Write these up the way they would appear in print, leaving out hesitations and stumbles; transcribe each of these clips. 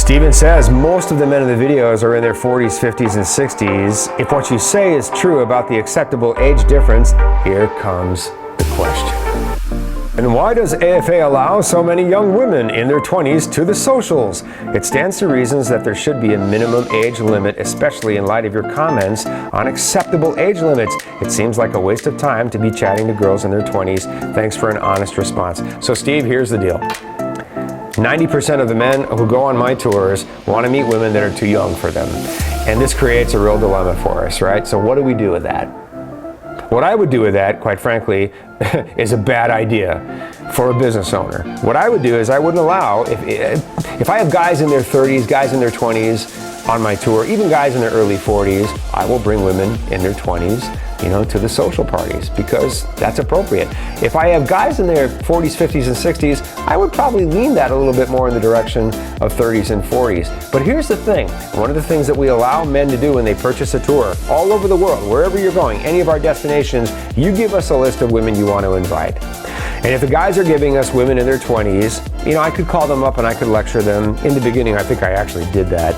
Steven says most of the men in the videos are in their 40s, 50s, and 60s. If what you say is true about the acceptable age difference, here comes the question. And why does AFA allow so many young women in their 20s to the socials? It stands to reason that there should be a minimum age limit, especially in light of your comments on acceptable age limits. It seems like a waste of time to be chatting to girls in their 20s. Thanks for an honest response. So Steve, here's the deal. 90% of the men who go on my tours want to meet women that are too young for them. And this creates a real dilemma for us, right? So what do we do with that? What I would do with that, quite frankly, is a bad idea for a business owner. What I would do is I wouldn't allow, if I have guys in their 30s, guys in their 20s on my tour, even guys in their early 40s, I will bring women in their 20s, to the social parties because that's appropriate. If I have guys in their 40s, 50s, and 60s, I would probably lean that a little bit more in the direction of 30s and 40s. But here's the thing. One of the things that we allow men to do when they purchase a tour all over the world, wherever you're going, any of our destinations, you give us a list of women you want to invite. And if the guys are giving us women in their 20s, I could call them up and I could lecture them. In the beginning, I think I actually did that.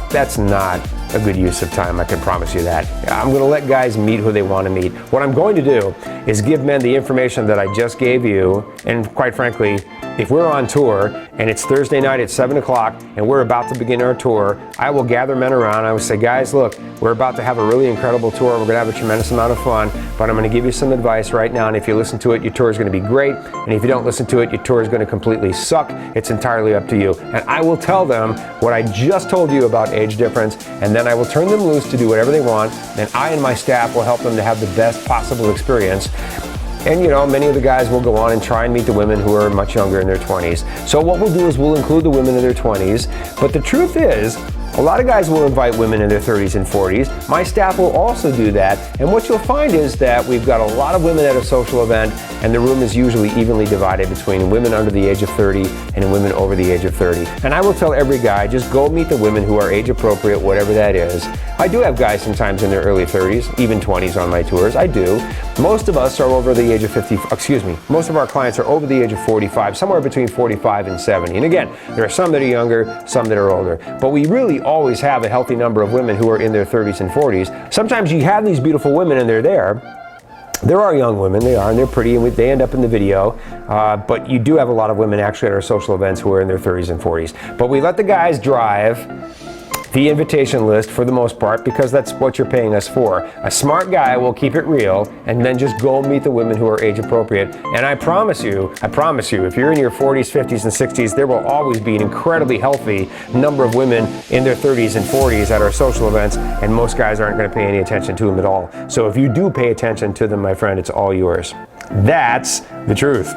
That's not a good use of time, I can promise you that. I'm going to let guys meet who they want to meet. What I'm going to do is give men the information that I just gave you, and quite frankly, if we're on tour and it's Thursday night at 7 o'clock and we're about to begin our tour, I will gather men around. I will say, guys, look, we're about to have a really incredible tour. We're going to have a tremendous amount of fun, but I'm going to give you some advice right now. And if you listen to it, your tour is going to be great. And if you don't listen to it, your tour is going to completely suck. It's entirely up to you. And I will tell them what I just told you about age difference, and then I will turn them loose to do whatever they want. And I and my staff will help them to have the best possible experience. And many of the guys will go on and try and meet the women who are much younger in their 20s. So what we'll do is we'll include the women in their 20s. But the truth is, a lot of guys will invite women in their 30s and 40s. My staff will also do that. And what you'll find is that we've got a lot of women at a social event, and the room is usually evenly divided between women under the age of 30 and women over the age of 30. And I will tell every guy, just go meet the women who are age appropriate, whatever that is. I do have guys sometimes in their early 30s, even 20s on my tours. I do. Most of us are over the age of 50, most of our clients are over the age of 45, somewhere between 45 and 70. And again, there are some that are younger, some that are older. But we really always have a healthy number of women who are in their 30s and 40s. Sometimes you have these beautiful women and they're there. There are young women, they are, and they're pretty, and they end up in the video. But you do have a lot of women actually at our social events who are in their 30s and 40s. But we let the guys drive the invitation list for the most part because that's what you're paying us for. A smart guy will keep it real and then just go meet the women who are age appropriate. And I promise you, if you're in your 40s, 50s, and 60s, there will always be an incredibly healthy number of women in their 30s and 40s at our social events, and most guys aren't going to pay any attention to them at all. So if you do pay attention to them, my friend, it's all yours. That's the truth.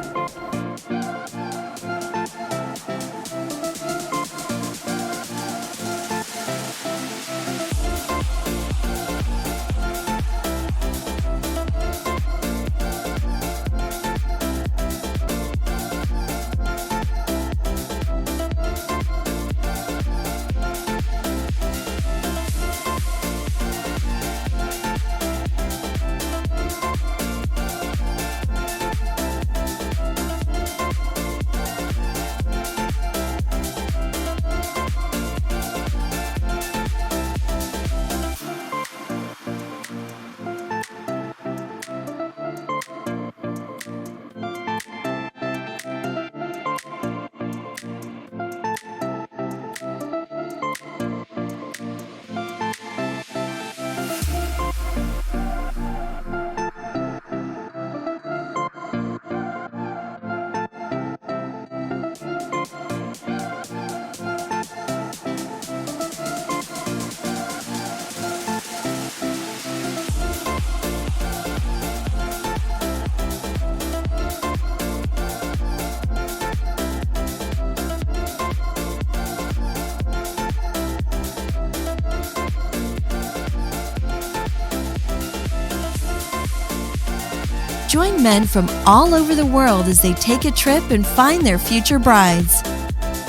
Join men from all over the world as they take a trip and find their future brides.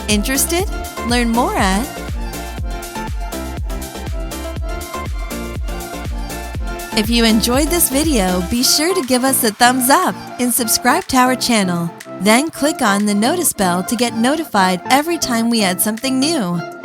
Interested? Learn more at If you enjoyed this video, be sure to give us a thumbs up and subscribe to our channel. Then click on the notice bell to get notified every time we add something new.